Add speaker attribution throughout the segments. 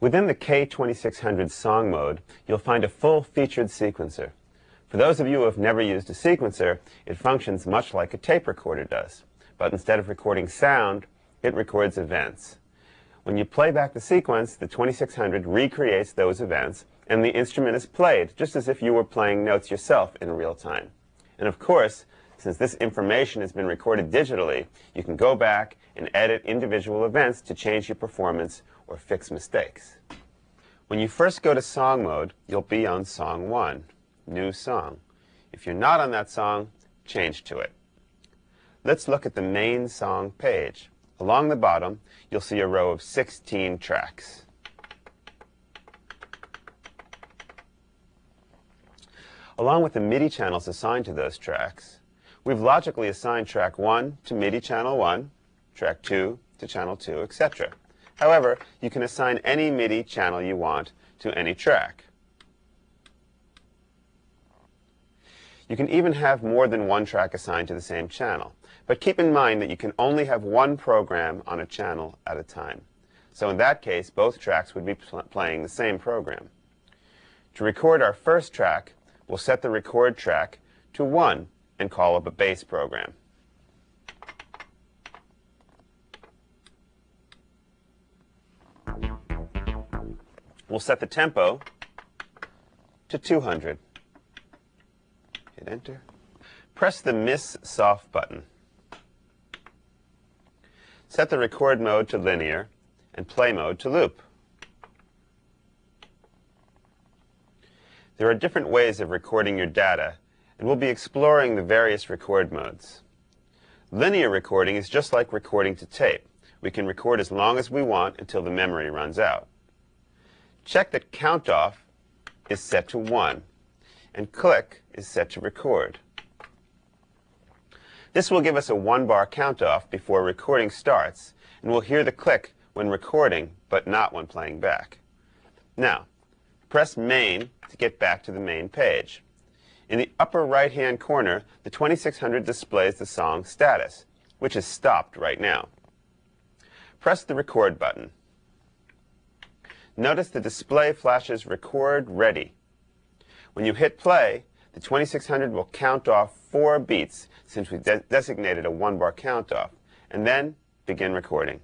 Speaker 1: Within the K2600 song mode, you'll find a full-featured sequencer. For those of you who have never used a sequencer, it functions much like a tape recorder does. But instead of recording sound, it records events. When you play back the sequence, the 2600 recreates those events, and the instrument is played, just as if you were playing notes yourself in real time. And of course, since this information has been recorded digitally, you can go back and edit individual events to change your performance or fix mistakes. When you first go to song mode, you'll be on song 1, new song. If you're not on that song, change to it. Let's look at the main song page. Along the bottom, you'll see a row of 16 tracks. Along with the MIDI channels assigned to those tracks, we've logically assigned track 1 to MIDI channel 1, track 2 to channel 2, etc. However, you can assign any MIDI channel you want to any track. You can even have more than one track assigned to the same channel. But keep in mind that you can only have one program on a channel at a time. So in that case, both tracks would be playing the same program. To record our first track, we'll set the record track to 1 and call up a bass program. We'll set the tempo to 200. Hit enter. Press the Miss Soft button. Set the record mode to linear and play mode to loop. There are different ways of recording your data, and we'll be exploring the various record modes. Linear recording is just like recording to tape. We can record as long as we want until the memory runs out. Check that count off is set to 1, and click is set to record. This will give us a 1-bar count off before recording starts, and we'll hear the click when recording, but not when playing back. Now, press Main to get back to the main page. In the upper right-hand corner, the 2600 displays the song status, which is stopped right now. Press the Record button. Notice the display flashes Record Ready. When you hit play, the 2600 will count off 4 beats, since we designated a 1-bar count off, and then begin recording.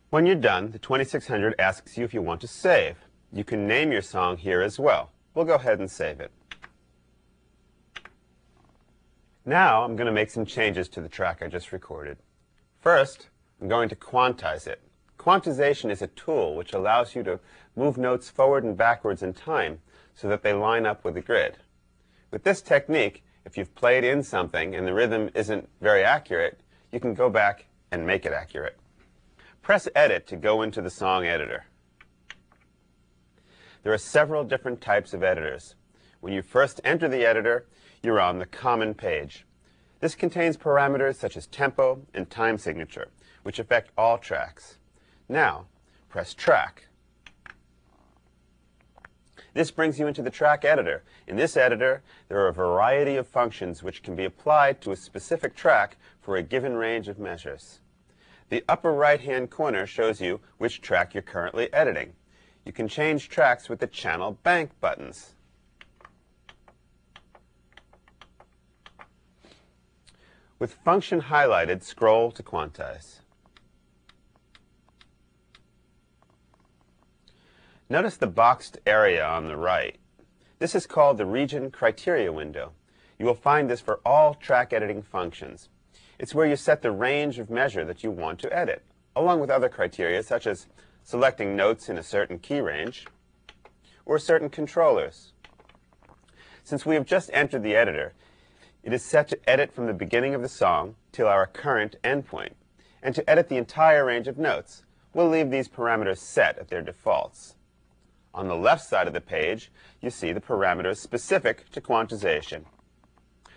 Speaker 1: When you're done, the 2600 asks you if you want to save. You can name your song here as well. We'll go ahead and save it. Now I'm going to make some changes to the track I just recorded. First, I'm going to quantize it. Quantization is a tool which allows you to move notes forward and backwards in time so that they line up with the grid. With this technique, if you've played in something and the rhythm isn't very accurate, you can go back and make it accurate. Press Edit to go into the song editor. There are several different types of editors. When you first enter the editor, you're on the Common page. This contains parameters such as tempo and time signature, which affect all tracks. Now, press Track. This brings you into the track editor. In this editor, there are a variety of functions which can be applied to a specific track for a given range of measures. The upper right-hand corner shows you which track you're currently editing. You can change tracks with the Channel Bank buttons. With function highlighted, scroll to quantize. Notice the boxed area on the right. This is called the Region Criteria window. You will find this for all track editing functions. It's where you set the range of measure that you want to edit, along with other criteria such as selecting notes in a certain key range or certain controllers. Since we have just entered the editor, it is set to edit from the beginning of the song till our current endpoint. And to edit the entire range of notes, we'll leave these parameters set at their defaults. On the left side of the page, you see the parameters specific to quantization.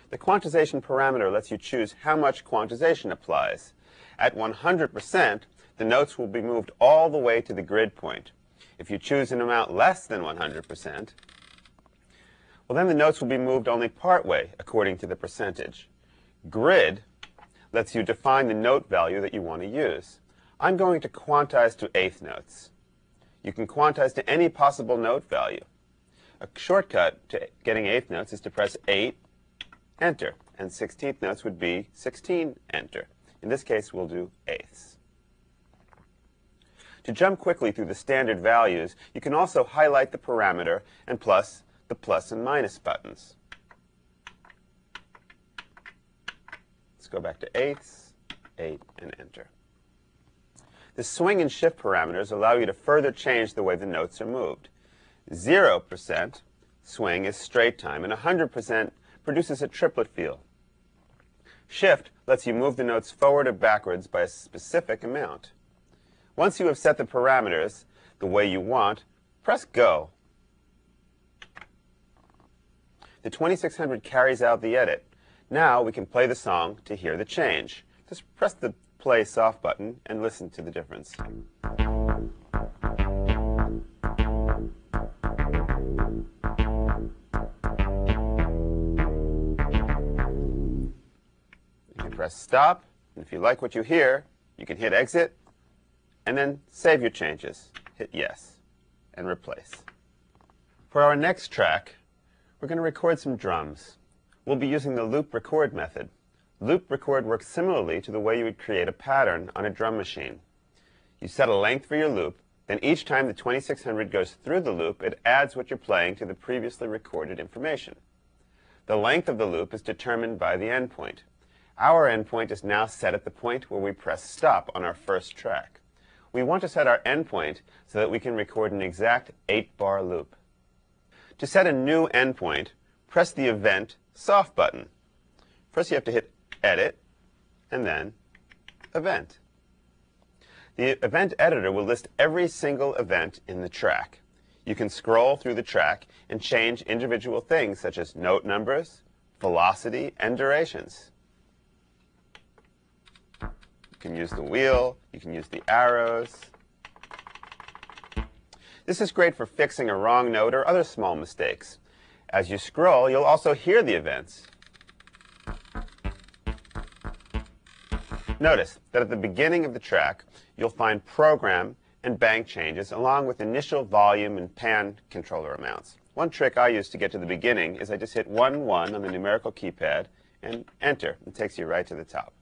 Speaker 1: The quantization parameter lets you choose how much quantization applies. At 100%, the notes will be moved all the way to the grid point. If you choose an amount less than 100%, well, then the notes will be moved only part way according to the percentage. Grid lets you define the note value that you want to use. I'm going to quantize to eighth notes. You can quantize to any possible note value. A shortcut to getting eighth notes is to press 8, enter, and 16th notes would be 16, enter. In this case, we'll do eighths. To jump quickly through the standard values, you can also highlight the parameter and plus the plus and minus buttons. Let's go back to eighths, 8, and enter. The swing and shift parameters allow you to further change the way the notes are moved. 0% swing is straight time, and 100% produces a triplet feel. Shift lets you move the notes forward or backwards by a specific amount. Once you have set the parameters the way you want, press Go. The 2600 carries out the edit. Now we can play the song to hear the change. Just press the play soft button and listen to the difference. You can press stop, and if you like what you hear, you can hit exit, and then save your changes. Hit yes, and replace. For our next track, we're going to record some drums. We'll be using the loop record method. Loop record works similarly to the way you would create a pattern on a drum machine. You set a length for your loop, then each time the 2600 goes through the loop, it adds what you're playing to the previously recorded information. The length of the loop is determined by the endpoint. Our endpoint is now set at the point where we press stop on our first track. We want to set our endpoint so that we can record an exact 8-bar loop. To set a new endpoint, press the Event soft button. First you have to hit Edit, and then Event. The event editor will list every single event in the track. You can scroll through the track and change individual things such as note numbers, velocity, and durations. You can use the wheel, you can use the arrows. This is great for fixing a wrong note or other small mistakes. As you scroll, you'll also hear the events. Notice that at the beginning of the track, you'll find program and bank changes along with initial volume and pan controller amounts. One trick I use to get to the beginning is I just hit 1, 1 on the numerical keypad and enter. It takes you right to the top.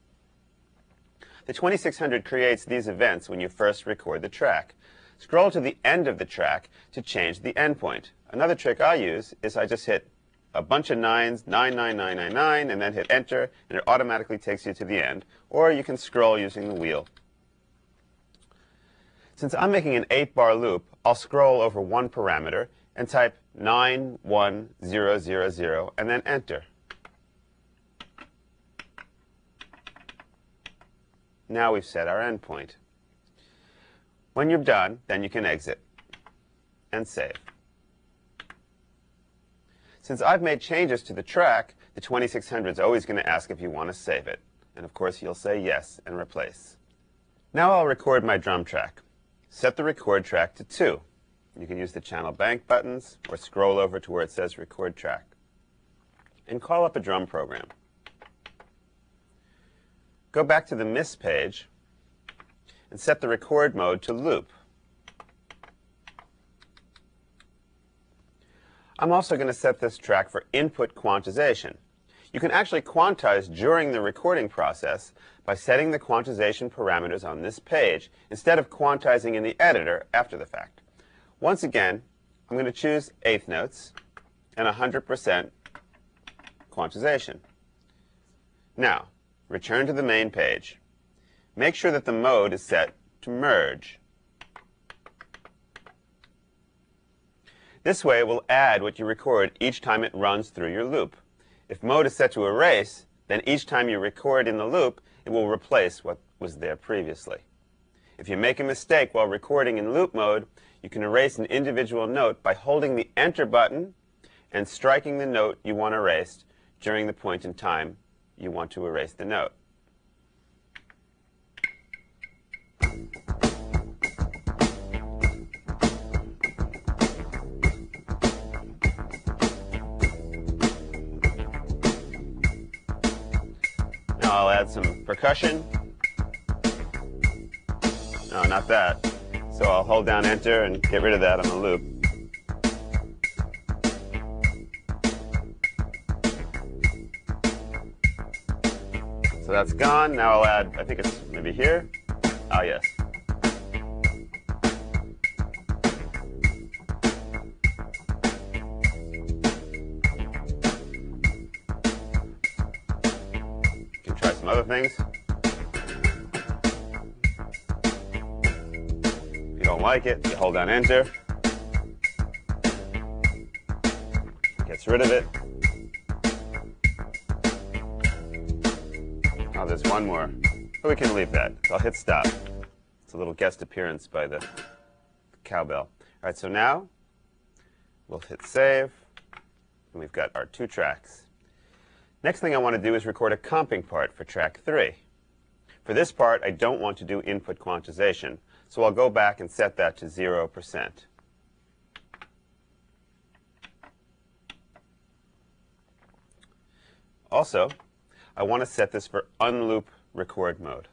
Speaker 1: The 2600 creates these events when you first record the track. Scroll to the end of the track to change the endpoint. Another trick I use is I just hit a bunch of 9s, 99999, and then hit enter, and it automatically takes you to the end. Or you can scroll using the wheel. Since I'm making an 8-bar loop, I'll scroll over one parameter and type 91000 and then enter. Now we've set our endpoint. When you're done, then you can exit and save. Since I've made changes to the track, the 2600 is always going to ask if you want to save it. And of course, you'll say yes and replace. Now I'll record my drum track. Set the record track to 2. You can use the channel bank buttons or scroll over to where it says record track. And call up a drum program. Go back to the miss page and set the record mode to loop. I'm also going to set this track for input quantization. You can actually quantize during the recording process by setting the quantization parameters on this page instead of quantizing in the editor after the fact. Once again, I'm going to choose eighth notes and 100% quantization. Now, return to the main page. Make sure that the mode is set to merge. This way it will add what you record each time it runs through your loop. If mode is set to erase, then each time you record in the loop, it will replace what was there previously. If you make a mistake while recording in loop mode, you can erase an individual note by holding the Enter button and striking the note you want erased during the point in time you want to erase the note. add some percussion. No, not that. So I'll hold down Enter and get rid of that on the loop. So that's gone. Now I'll add, I think it's maybe here. Ah, yes. You can try some other things. If you don't like it, you hold down Enter. Gets rid of it. Oh, there's one more. But we can leave that. So I'll hit stop. It's a little guest appearance by the cowbell. All right, so now we'll hit save. And we've got our 2 tracks. Next thing I want to do is record a comping part for track 3. For this part, I don't want to do input quantization. So I'll go back and set that to 0%. Also, I want to set this for unloop record mode.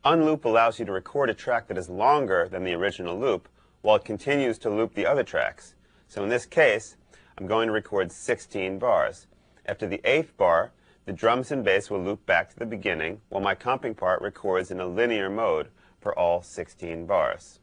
Speaker 1: Unloop allows you to record a track that is longer than the original loop while it continues to loop the other tracks. So in this case, I'm going to record 16 bars. After the 8th bar, the drums and bass will loop back to the beginning while my comping part records in a linear mode for all 16 bars.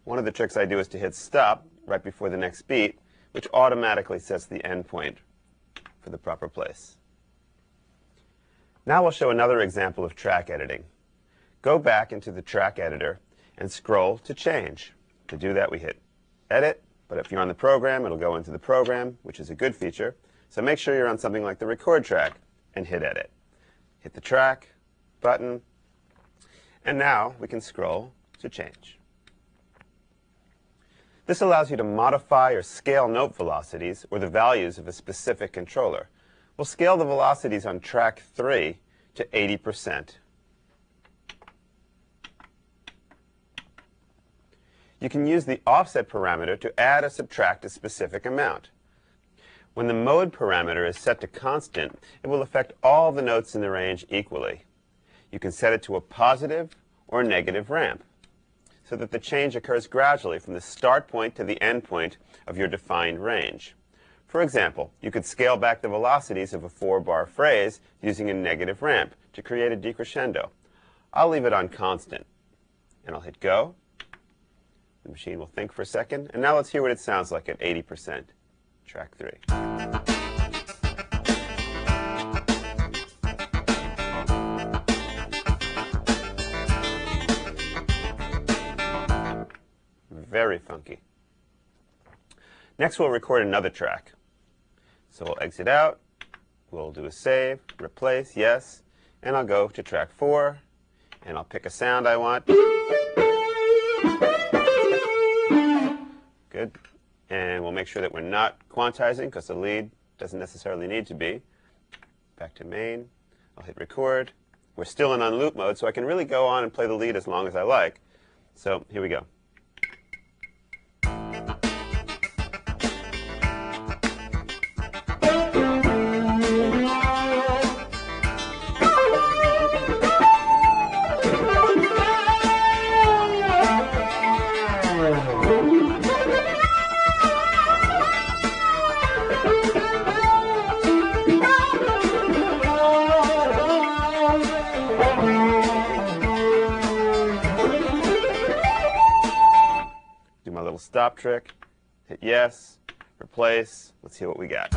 Speaker 1: One of the tricks I do is to hit stop right before the next beat, which automatically sets the end point for the proper place. Now we'll show another example of track editing. Go back into the track editor and scroll to change. To do that, we hit edit, but if you're on the program, it'll go into the program, which is a good feature. So make sure you're on something like the record track and hit edit. Hit the track button, and now we can scroll to change. This allows you to modify or scale note velocities or the values of a specific controller. We'll scale the velocities on track 3 to 80%. You can use the offset parameter to add or subtract a specific amount. When the mode parameter is set to constant, it will affect all the notes in the range equally. You can set it to a positive or negative ramp, so that the change occurs gradually from the start point to the end point of your defined range. For example, you could scale back the velocities of a 4-bar phrase using a negative ramp to create a decrescendo. I'll leave it on constant, and I'll hit go. The machine will think for a second, and now let's hear what it sounds like at 80%. Track 3. Very funky. Next, we'll record another track. So we'll exit out, we'll do a save, replace, yes, and I'll go to track 4, and I'll pick a sound I want. Good. And we'll make sure that we're not quantizing, because the lead doesn't necessarily need to be. Back to main. I'll hit record. We're still in unloop mode, so I can really go on and play the lead as long as I like. So here we go. Stop trick, hit yes, replace. Let's see what we got.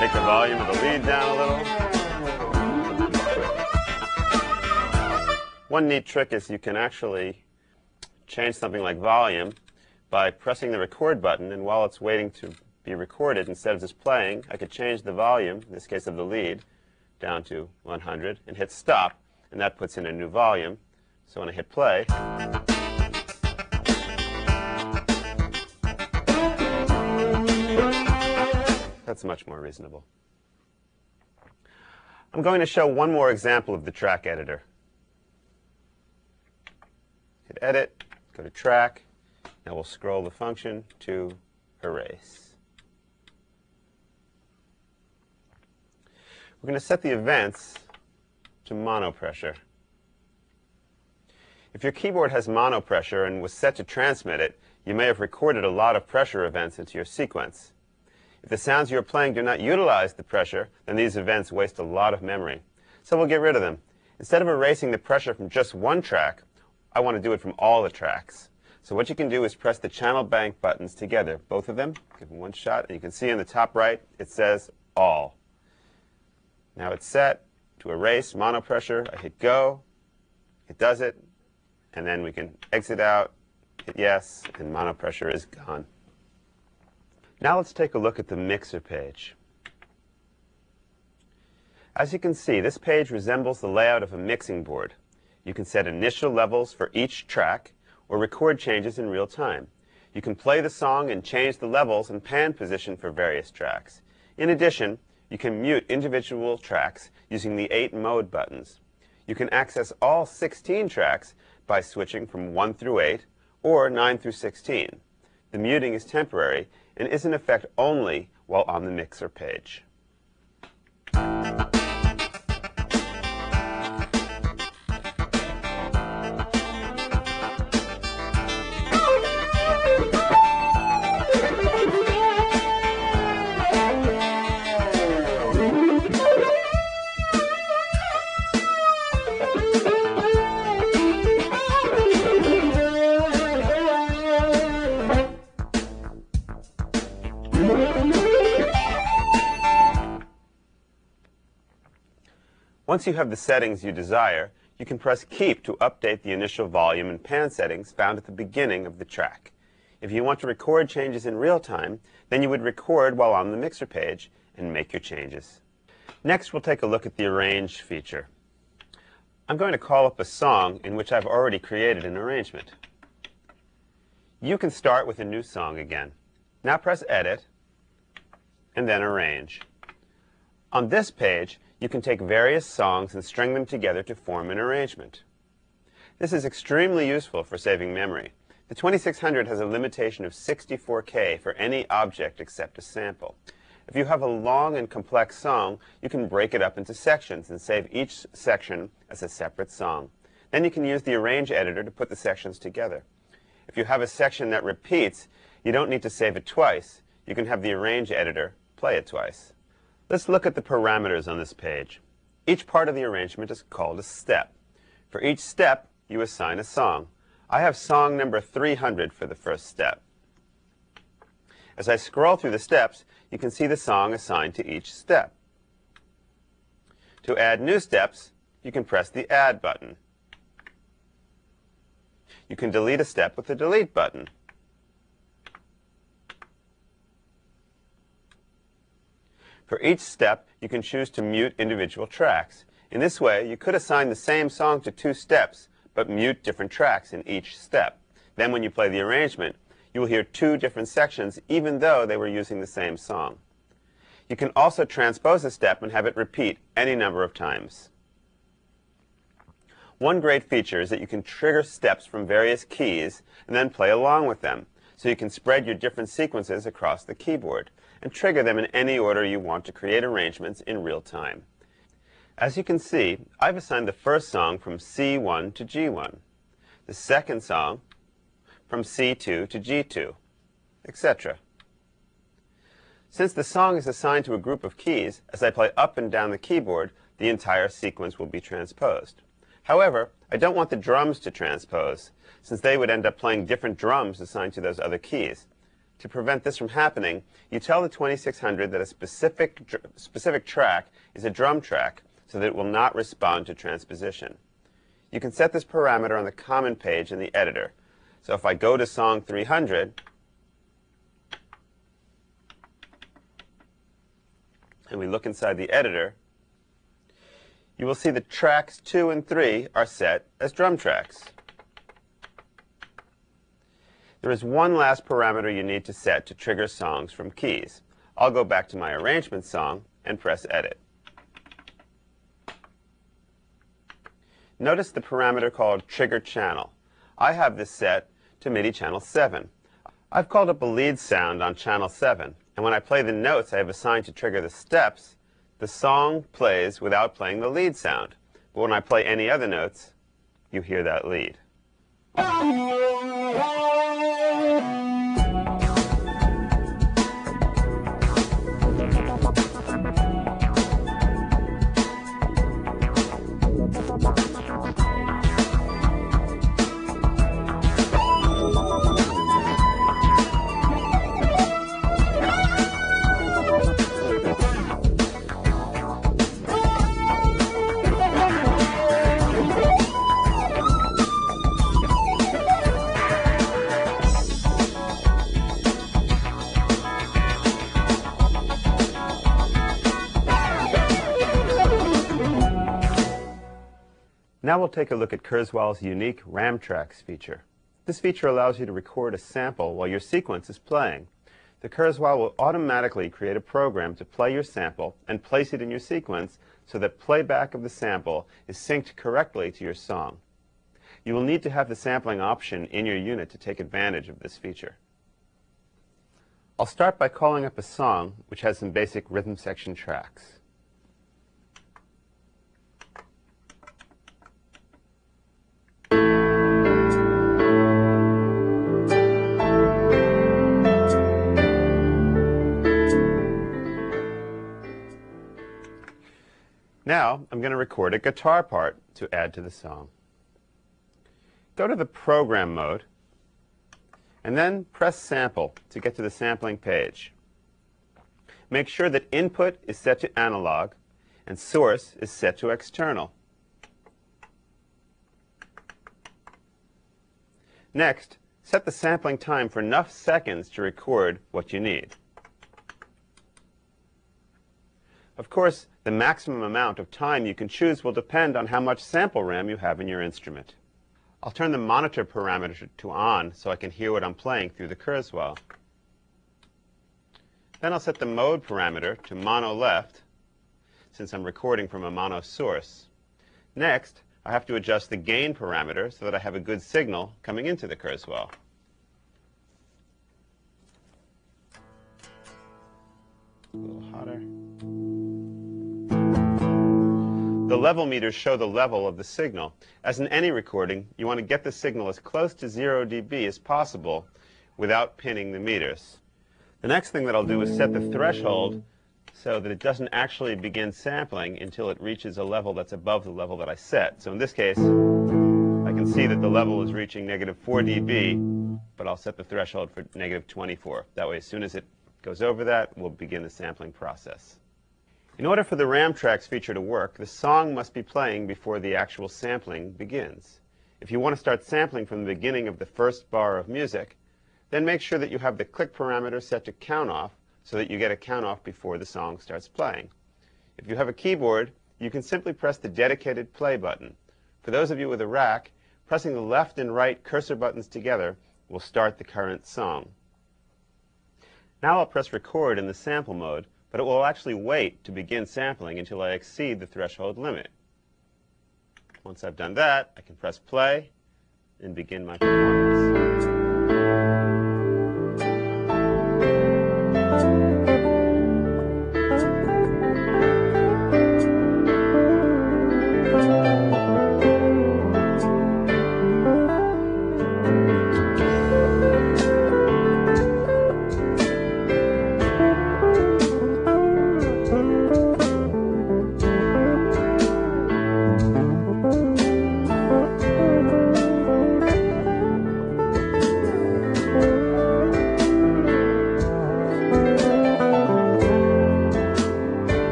Speaker 1: Take the volume of the lead down a little. One neat trick is you can actually change something like volume by pressing the record button, and while it's waiting to be recorded instead of just playing, I could change the volume, in this case of the lead, down to 100 and hit stop, and that puts in a new volume. So when I hit play, that's much more reasonable. I'm going to show one more example of the track editor. Hit Edit, go to Track. Now we'll scroll the function to Erase. We're going to set the events to mono pressure. If your keyboard has mono pressure and was set to transmit it, you may have recorded a lot of pressure events into your sequence. If the sounds you're playing do not utilize the pressure, then these events waste a lot of memory. So we'll get rid of them. Instead of erasing the pressure from just one track, I want to do it from all the tracks. So what you can do is press the channel bank buttons together, both of them, give them one shot, and you can see in the top right it says All. Now it's set to erase mono pressure. I hit Go, it does it, and then we can exit out, hit Yes, and mono pressure is gone. Now let's take a look at the mixer page. As you can see, this page resembles the layout of a mixing board. You can set initial levels for each track or record changes in real time. You can play the song and change the levels and pan position for various tracks. In addition, you can mute individual tracks using the 8 mode buttons. You can access all 16 tracks by switching from 1 through 8 or 9 through 16. The muting is temporary and is in effect only while on the mixer page. Once you have the settings you desire, you can press Keep to update the initial volume and pan settings found at the beginning of the track. If you want to record changes in real time, then you would record while on the mixer page and make your changes. Next, we'll take a look at the Arrange feature. I'm going to call up a song in which I've already created an arrangement. You can start with a new song again. Now press Edit, and then Arrange. On this page, you can take various songs and string them together to form an arrangement. This is extremely useful for saving memory. The 2600 has a limitation of 64K for any object except a sample. If you have a long and complex song, you can break it up into sections and save each section as a separate song. Then you can use the Arrange editor to put the sections together. If you have a section that repeats, you don't need to save it twice. You can have the Arrange editor play it twice. Let's look at the parameters on this page. Each part of the arrangement is called a step. For each step, you assign a song. I have song number 300 for the first step. As I scroll through the steps, you can see the song assigned to each step. To add new steps, you can press the Add button. You can delete a step with the Delete button. For each step, you can choose to mute individual tracks. In this way, you could assign the same song to 2 steps, but mute different tracks in each step. Then when you play the arrangement, you will hear 2 different sections, even though they were using the same song. You can also transpose a step and have it repeat any number of times. One great feature is that you can trigger steps from various keys and then play along with them, so you can spread your different sequences across the keyboard and trigger them in any order you want to create arrangements in real time. As you can see, I've assigned the first song from C1 to G1, the second song from C2 to G2, etc. Since the song is assigned to a group of keys, as I play up and down the keyboard, the entire sequence will be transposed. However, I don't want the drums to transpose, since they would end up playing different drums assigned to those other keys. To prevent this from happening, you tell the 2600 that a specific track is a drum track so that it will not respond to transposition. You can set this parameter on the common page in the editor. So if I go to song 300, and we look inside the editor, you will see that tracks 2 and 3 are set as drum tracks. There is one last parameter you need to set to trigger songs from keys. I'll go back to my arrangement song and press Edit. Notice the parameter called Trigger Channel. I have this set to MIDI channel 7. I've called up a lead sound on channel 7, and when I play the notes I have assigned to trigger the steps, the song plays without playing the lead sound. But when I play any other notes, you hear that lead. Now we'll take a look at Kurzweil's unique RAM tracks feature. This feature allows you to record a sample while your sequence is playing. The Kurzweil will automatically create a program to play your sample and place it in your sequence so that playback of the sample is synced correctly to your song. You will need to have the sampling option in your unit to take advantage of this feature. I'll start by calling up a song which has some basic rhythm section tracks. Now, I'm going to record a guitar part to add to the song. Go to the Program mode, and then press Sample to get to the sampling page. Make sure that Input is set to Analog, and Source is set to External. Next, set the sampling time for enough seconds to record what you need. Of course, the maximum amount of time you can choose will depend on how much sample RAM you have in your instrument. I'll turn the monitor parameter to on so I can hear what I'm playing through the Kurzweil. Then I'll set the mode parameter to mono left, since I'm recording from a mono source. Next, I have to adjust the gain parameter so that I have a good signal coming into the Kurzweil. A little hotter. The level meters show the level of the signal. As in any recording, you want to get the signal as close to 0 dB as possible without pinning the meters. The next thing that I'll do is set the threshold so that it doesn't actually begin sampling until it reaches a level that's above the level that I set. So in this case, I can see that the level is reaching -4 dB, but I'll set the threshold for -24. That way, as soon as it goes over that, we'll begin the sampling process. In order for the RAM tracks feature to work, the song must be playing before the actual sampling begins. If you want to start sampling from the beginning of the first bar of music, then make sure that you have the click parameter set to count off so that you get a count off before the song starts playing. If you have a keyboard, you can simply press the dedicated play button. For those of you with a rack, pressing the left and right cursor buttons together will start the current song. Now I'll press record in the sample mode, but it will actually wait to begin sampling until I exceed the threshold limit. Once I've done that, I can press play and begin my performance.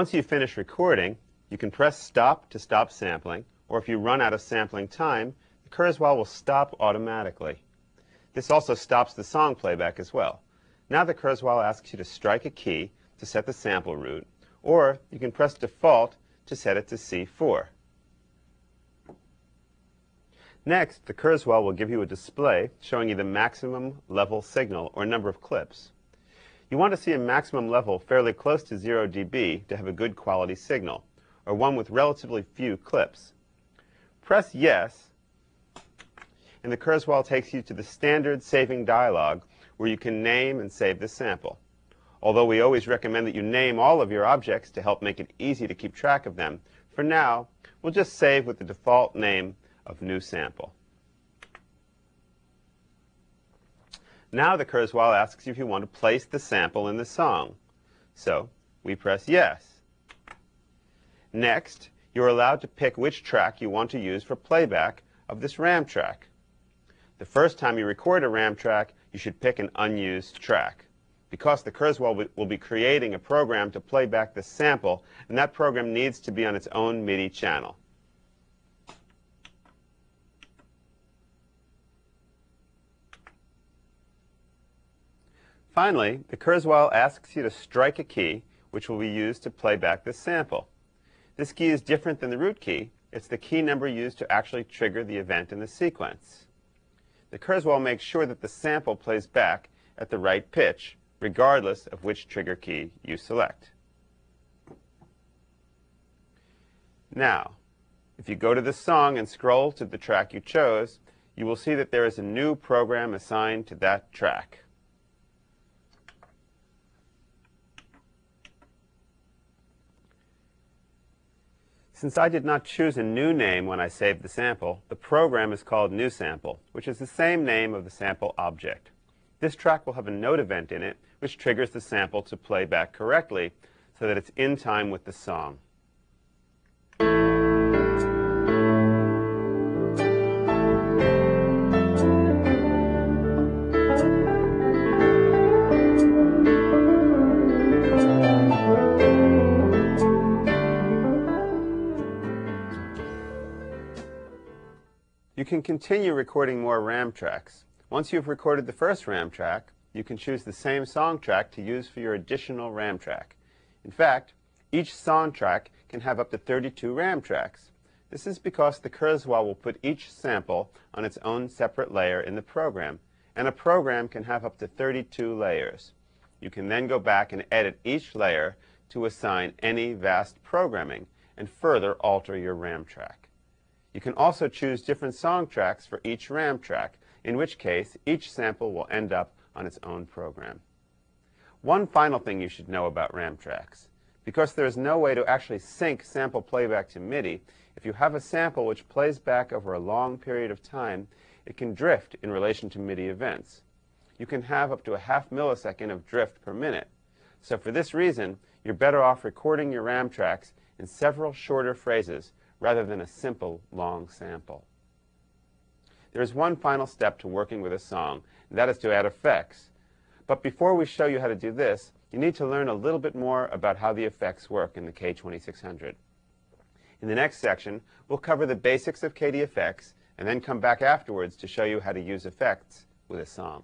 Speaker 1: Once you finish recording, you can press stop to stop sampling, or if you run out of sampling time, the Kurzweil will stop automatically. This also stops the song playback as well. Now the Kurzweil asks you to strike a key to set the sample route, or you can press default to set it to C4. Next, the Kurzweil will give you a display showing you the maximum level signal or number of clips. You want to see a maximum level fairly close to 0 dB to have a good quality signal, or one with relatively few clips. Press Yes, and the Kurzweil takes you to the standard saving dialog where you can name and save the sample. Although we always recommend that you name all of your objects to help make it easy to keep track of them, for now, we'll just save with the default name of New Sample. Now the Kurzweil asks you if you want to place the sample in the song. So we press Yes. Next, you're allowed to pick which track you want to use for playback of this RAM track. The first time you record a RAM track, you should pick an unused track, because the Kurzweil will be creating a program to play back the sample, and that program needs to be on its own MIDI channel. Finally, the Kurzweil asks you to strike a key, which will be used to play back the sample. This key is different than the root key. It's the key number used to actually trigger the event in the sequence. The Kurzweil makes sure that the sample plays back at the right pitch, regardless of which trigger key you select. Now, if you go to the song and scroll to the track you chose, you will see that there is a new program assigned to that track. Since I did not choose a new name when I saved the sample, the program is called New Sample, which is the same name of the sample object. This track will have a note event in it, which triggers the sample to play back correctly so that it's in time with the song. You can continue recording more RAM tracks. Once you've recorded the first RAM track, you can choose the same song track to use for your additional RAM track. In fact, each song track can have up to 32 RAM tracks. This is because the Kurzweil will put each sample on its own separate layer in the program, and a program can have up to 32 layers. You can then go back and edit each layer to assign any vast programming and further alter your RAM track. You can also choose different song tracks for each RAM track, in which case each sample will end up on its own program. One final thing you should know about RAM tracks. Because there is no way to actually sync sample playback to MIDI, if you have a sample which plays back over a long period of time, it can drift in relation to MIDI events. You can have up to a half millisecond of drift per minute. So for this reason, you're better off recording your RAM tracks in several shorter phrases rather than a simple long sample. There is one final step to working with a song, and that is to add effects. But before we show you how to do this, you need to learn a little bit more about how the effects work in the K2600. In the next section, we'll cover the basics of KD effects and then come back afterwards to show you how to use effects with a song.